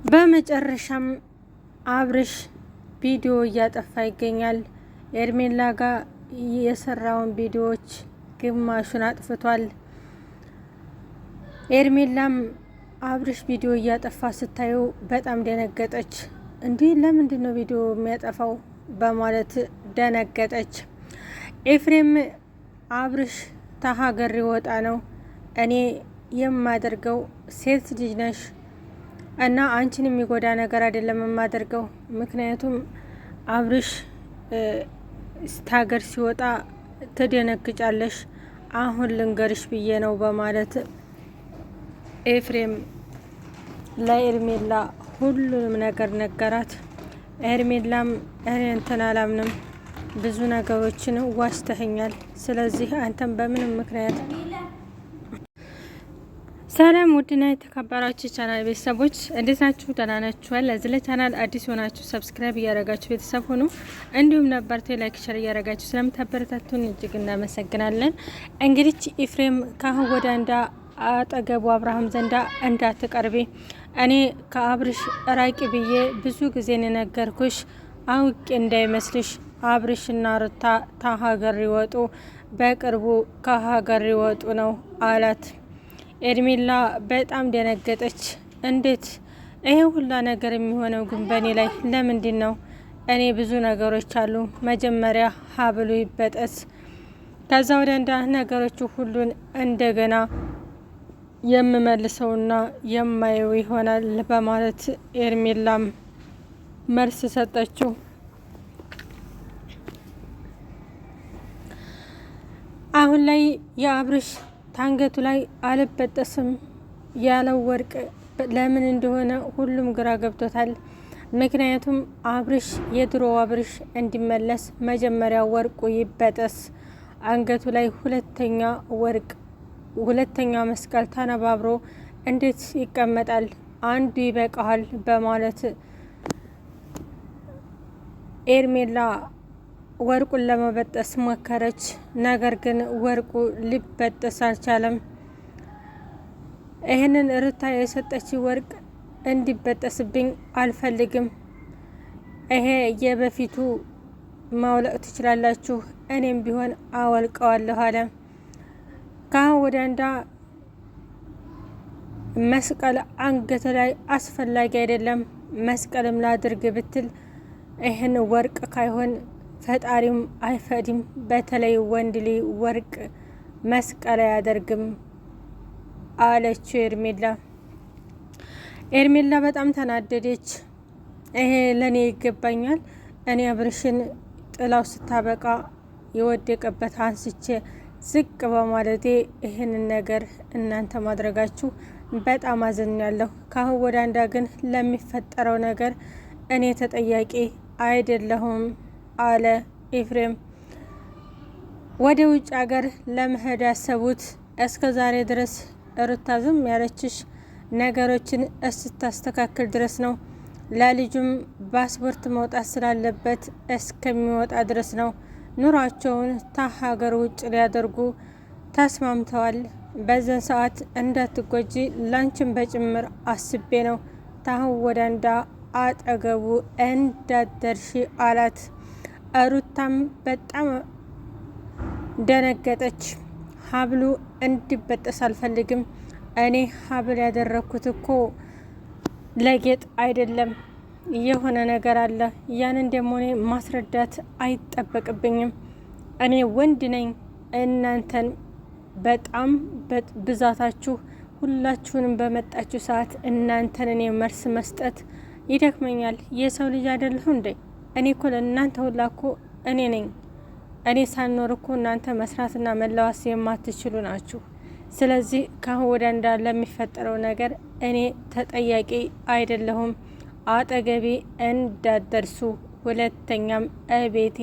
በመጨረሻም አብርሽ ቪዲዮ እያጠፋ ይገኛል። ኤርሜላ ጋር የሰራውን ቪዲዮዎች ግማሹን አጥፍቷል። ኤርሜላም አብርሽ ቪዲዮ እያጠፋ ስታየው በጣም ደነገጠች። እንዲህ ለምንድን ነው ቪዲዮ የሚያጠፋው በማለት ደነገጠች። ኤፍሬም አብርሽ ተሀገር ሊወጣ ነው፣ እኔ የማደርገው ሴት ልጅ ነሽ እና አንቺን የሚጎዳ ነገር አይደለም የማደርገው፣ ምክንያቱም አብርሽ ሀገር ሲወጣ ትደነግጫለሽ፣ አሁን ልንገርሽ ብዬ ነው በማለት ኤፍሬም ለኤርሜላ ሁሉንም ነገር ነገራት። ኤርሜላም እኔ እንትን አላምንም፣ ብዙ ነገሮችን ዋሽተኸኛል፣ ስለዚህ አንተም በምንም ምክንያት። ሰላም ውድና የተከበራችሁ ቻናል ቤተሰቦች እንዴት ናችሁ? ደህና ናችኋል? ለዚህ ለቻናል አዲስ ሆናችሁ ሰብስክራይብ እያደረጋችሁ ቤተሰብ ሁኑ። እንዲሁም ነባርቴ ላይክ ሸር እያደረጋችሁ ስለምታበረታቱን እጅግ እናመሰግናለን። እንግዲህ ኤፍሬም ካሁን ወደ እንዳ አጠገቡ አብርሃም ዘንዳ እንዳትቀርቢ፣ እኔ ከአብርሽ ራቂ ብዬ ብዙ ጊዜ ነገርኩሽ፣ አውቄ እንዳይመስልሽ፣ አብርሽና ሩታ ከሀገር ሊወጡ በቅርቡ ከሀገር ሊወጡ ነው አላት። ኤርሜላ በጣም ደነገጠች። እንዴት ይሄ ሁላ ነገር የሚሆነው ግን በእኔ ላይ ለምንድን ነው? እኔ ብዙ ነገሮች አሉ፣ መጀመሪያ ሀብሉ ይበጠስ፣ ከዛ ወደ እንዳ ነገሮቹ ሁሉን እንደገና የምመልሰውና የማየው ይሆናል በማለት ኤርሜላም መልስ ሰጠችው። አሁን ላይ የአብርሽ ታንገቱ ላይ አልበጠስም ያለው ወርቅ ለምን እንደሆነ ሁሉም ግራ ገብቶታል። ምክንያቱም አብርሽ የድሮ አብርሽ እንዲመለስ መጀመሪያ ወርቁ ይበጠስ፣ አንገቱ ላይ ሁለተኛ መስቀል ተነባብሮ እንዴት ይቀመጣል? አንዱ ይበቃሃል በማለት ኤርሜላ ወርቁን ለመበጠስ ሞከረች። ነገር ግን ወርቁ ሊበጠስ አልቻለም። ይህንን ሩታ የሰጠች ወርቅ እንዲበጠስብኝ አልፈልግም፣ ይሄ የበፊቱ ማውለቅ ትችላላችሁ፣ እኔም ቢሆን አወልቀዋለሁ አለ። ካሁን ወደ እንዳ መስቀል አንገት ላይ አስፈላጊ አይደለም፣ መስቀልም ላድርግ ብትል ይህን ወርቅ ካይሆን ፈጣሪም አይፈድም። በተለይ ወንድ ልጅ ወርቅ መስቀል አያደርግም አለችው ኤርሜላ በጣም ተናደደች። ይሄ ለኔ ይገባኛል፣ እኔ አብርሽን ጥላው ስታበቃ የወደቀበት አንስቼ ዝቅ በማለቴ ይህንን ነገር እናንተ ማድረጋችሁ በጣም አዝኛለሁ። ካሁን ወደ አንዳ ግን ለሚፈጠረው ነገር እኔ ተጠያቂ አይደለሁም አለ ኤፍሬም። ወደ ውጭ ሀገር ለመሄድ ያሰቡት እስከ ዛሬ ድረስ ሩታ ዝም ያለችሽ ነገሮችን እስታስተካክል ድረስ ነው። ለልጁም ፓስፖርት መውጣት ስላለበት እስከሚወጣ ድረስ ነው። ኑሯቸውን ከሀገር ውጭ ሊያደርጉ ተስማምተዋል። በዘን ሰዓት እንዳትጎጂ ላንቺን በጭምር አስቤ ነው ታሁን ወደ እንዳ አጠገቡ እንዳደርሺ አላት። ሩታም በጣም ደነገጠች። ሀብሉ እንዲበጠስ አልፈልግም፣ እኔ ሀብል ያደረኩት እኮ ለጌጥ አይደለም፣ የሆነ ነገር አለ፣ ያንን ደግሞ እኔ ማስረዳት አይጠበቅብኝም፣ እኔ ወንድ ነኝ። እናንተን በጣም ብዛታችሁ ሁላችሁንም በመጣችሁ ሰዓት እናንተን እኔ መልስ መስጠት ይደክመኛል። የሰው ልጅ አይደለሁ እንዴ? እኔ እኮ ለእናንተ ሁላ እኮ እኔ ነኝ። እኔ ሳልኖር እኮ እናንተ መስራትና መለዋስ የማትችሉ ናችሁ። ስለዚህ ካሁን ወደ እንዳ ለሚፈጠረው ነገር እኔ ተጠያቂ አይደለሁም። አጠገቤ እንዳትደርሱ፣ ሁለተኛም እቤቴ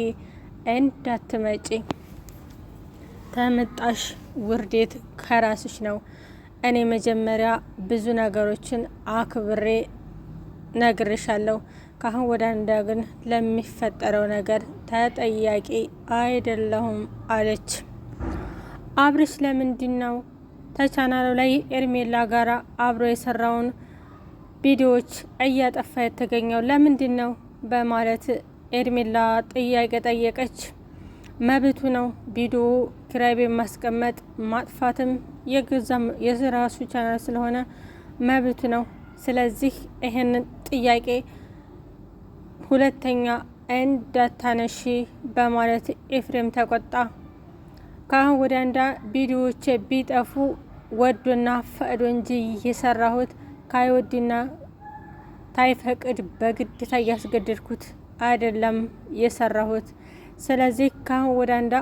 እንዳትመጪ፣ ተመጣሽ ውርዴት ከራስሽ ነው። እኔ መጀመሪያ ብዙ ነገሮችን አክብሬ ነግርሻለሁ። ካሁን ወደ አንዳ ግን ለሚፈጠረው ነገር ተጠያቂ አይደለሁም አለች። አብርሽ ለምንድን ነው ተቻናሉ ላይ ኤርሜላ ጋራ አብሮ የሰራውን ቪዲዮዎች እያጠፋ የተገኘው ለምንድን ነው በማለት ኤርሜላ ጥያቄ ጠየቀች። መብቱ ነው ቪዲዮ ኪራይ ቤት ማስቀመጥ ማጥፋትም የራሱ ቻናል ስለሆነ መብቱ ነው። ስለዚህ ይሄንን ጥያቄ ሁለተኛ እንዳታነሺ በማለት ኤፍሬም ተቆጣ። ካሁን ወደ አንዳ ቪዲዮዎች ቢጠፉ ወዶና ፈቅዶ እንጂ የሰራሁት ካይወድና ታይፈቅድ በግድታ እያስገደድኩት አይደለም የሰራሁት። ስለዚህ ካሁን ወደ አንዳ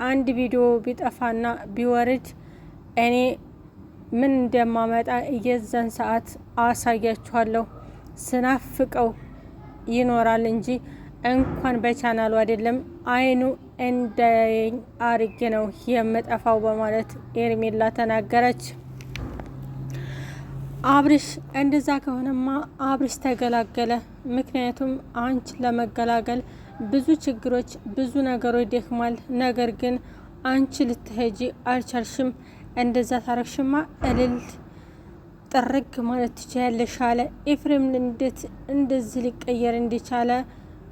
አንድ ቪዲዮ ቢጠፋና ቢወርድ እኔ ምን እንደማመጣ የዛን ሰዓት አሳያችኋለሁ። ስናፍቀው ይኖራል እንጂ እንኳን በቻናሉ አይደለም አይኑ እንዳያየኝ አርጌ ነው የምጠፋው በማለት ኤርሜላ ተናገረች። አብርሽ እንደዛ ከሆነማ አብርሽ ተገላገለ። ምክንያቱም አንቺ ለመገላገል ብዙ ችግሮች ብዙ ነገሮች ደክሟል። ነገር ግን አንቺ ልትሄጂ አልቻልሽም። እንደዛ ታረግሽማ እልል ጥርግ ማለት ትችያለሽ አለ ኤፍሬም። እንዴት እንደዚህ ሊቀየር እንዲቻለ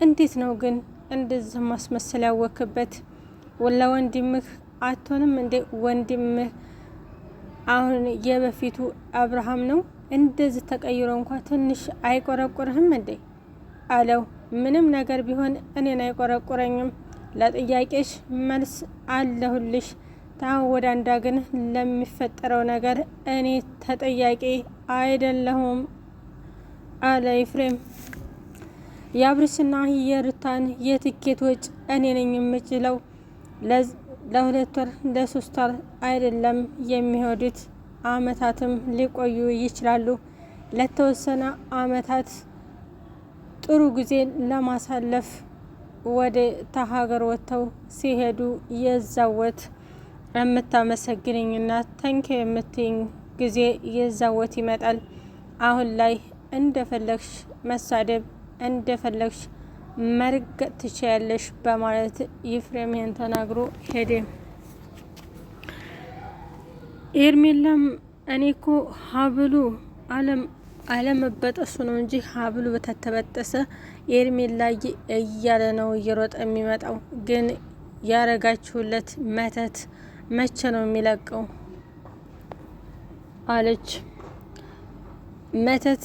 እንዴት ነው ግን እንደዚህ ማስመሰል ያወክበት? ለወንድምህ አትሆንም እንዴ? ወንድምህ አሁን የበፊቱ አብርሃም ነው እንደዚህ ተቀይሮ እንኳ ትንሽ አይቆረቁርህም እንዴ አለው። ምንም ነገር ቢሆን እኔን አይቆረቁረኝም። ለጥያቄሽ መልስ አለሁልሽ። ታው ወደ አንዳ ግን ለሚፈጠረው ነገር እኔ ተጠያቂ አይደለሁም አለ ኤፍሬም። የአብርሽና የሩታን የትኬት ወጪ እኔ ነኝ የምችለው። ለ2 ወር ለ3 ወር አይደለም የሚሄዱት፣ አመታትም ሊቆዩ ይችላሉ። ለተወሰነ አመታት ጥሩ ጊዜ ለማሳለፍ ወደ ተሀገር ወጥተው ሲሄዱ የዛወት የምታመሰግነኝና ተንከ የምትይኝ ጊዜ የዛወት ይመጣል። አሁን ላይ እንደፈለግሽ መሳደብ እንደፈለግሽ መርገጥ ትችያለሽ በማለት ኤፍሬም ይህን ተናግሮ ሄደ። ኤርሜላም እኔ እኮ ሀብሉ አለመበጠሱ ነው እንጂ ሀብሉ በተተበጠሰ ኤርሜላ እያለ ነው እየሮጠ የሚመጣው። ግን ያረጋችሁለት መተት መቼ ነው የሚለቀው አለች። መተት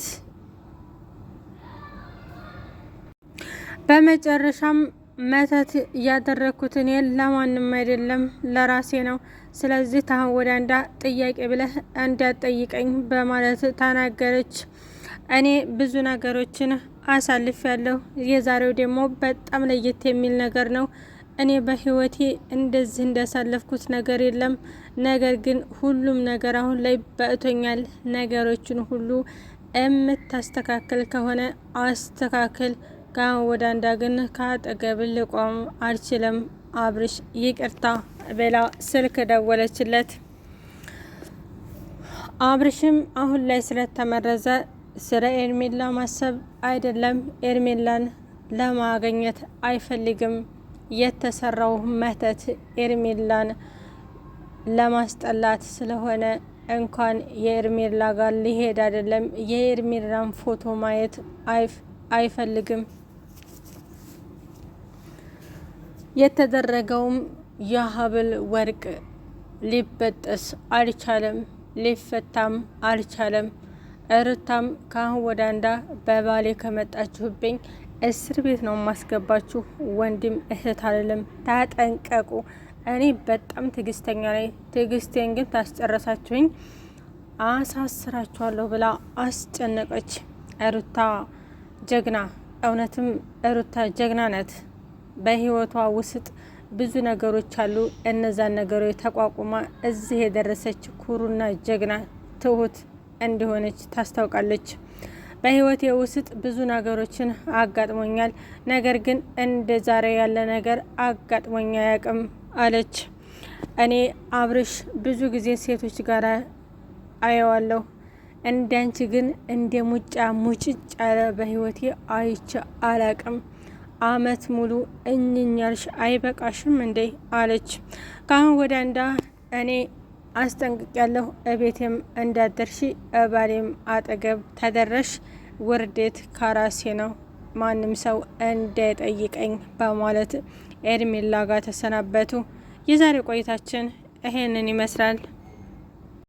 በመጨረሻም መተት ያደረኩት እኔ ለማንም አይደለም ለራሴ ነው። ስለዚህ ታሁን ወደ አንዳ ጥያቄ ብለህ እንዳትጠይቀኝ በማለት ተናገረች። እኔ ብዙ ነገሮችን አሳልፍ ያለሁ፣ የዛሬው ደግሞ በጣም ለየት የሚል ነገር ነው። እኔ በህይወቴ እንደዚህ እንዳሳለፍኩት ነገር የለም። ነገር ግን ሁሉም ነገር አሁን ላይ በእቶኛል። ነገሮችን ሁሉ የምታስተካክል ከሆነ አስተካክል። ካሁን ወደ አንዳ ግን ከአጠገብ ልቆም አልችልም። አብርሽ ይቅርታ ብላ ስልክ ደወለችለት። አብርሽም አሁን ላይ ስለተመረዘ ስለ ኤርሜላ ማሰብ አይደለም፣ ኤርሜላን ለማግኘት አይፈልግም። የተሰራው መተት ኤርሜላን ለማስጠላት ስለሆነ እንኳን የኤርሜላ ጋር ሊሄድ አይደለም የኤርሜላን ፎቶ ማየት አይፈልግም። የተደረገውም የሀብል ወርቅ ሊበጠስ አልቻለም፣ ሊፈታም አልቻለም። ሩታም ካሁን ወደ አንዳ በባሌ ከመጣችሁብኝ እስር ቤት ነው ማስገባችሁ፣ ወንድም እህት አይደለም፣ ተጠንቀቁ። እኔ በጣም ትዕግስተኛ ነኝ፣ ትዕግስቴን ግን ታስጨረሳችሁኝ፣ አሳስራችኋለሁ ብላ አስጨነቀች። ሩታ ጀግና፣ እውነትም ሩታ ጀግና ናት። በህይወቷ ውስጥ ብዙ ነገሮች አሉ። እነዛን ነገሮች ተቋቁማ እዚህ የደረሰች ኩሩና ጀግና ትሁት እንደሆነች ታስታውቃለች። በህይወቴ ውስጥ ብዙ ነገሮችን አጋጥሞኛል፣ ነገር ግን እንደ ዛሬ ያለ ነገር አጋጥሞኛ አያውቅም አለች። እኔ አብርሽ ብዙ ጊዜ ሴቶች ጋር አየዋለሁ፣ እንዳንቺ ግን እንደ ሙጫ ሙጭጭ ያለ በህይወቴ አይቼ አላቅም። አመት ሙሉ እኝኛልሽ አይበቃሽም እንዴ አለች። ካሁን ወደ አንዳ እኔ አስጠንቅቄያለሁ። እቤቴም እንዳደርሺ ባሌም አጠገብ ተደረሽ ውርዴት ከራሴ ነው፣ ማንም ሰው እንዳይጠይቀኝ በማለት ኤርሜላ ጋር ተሰናበቱ። የዛሬ ቆይታችን ይሄንን ይመስላል።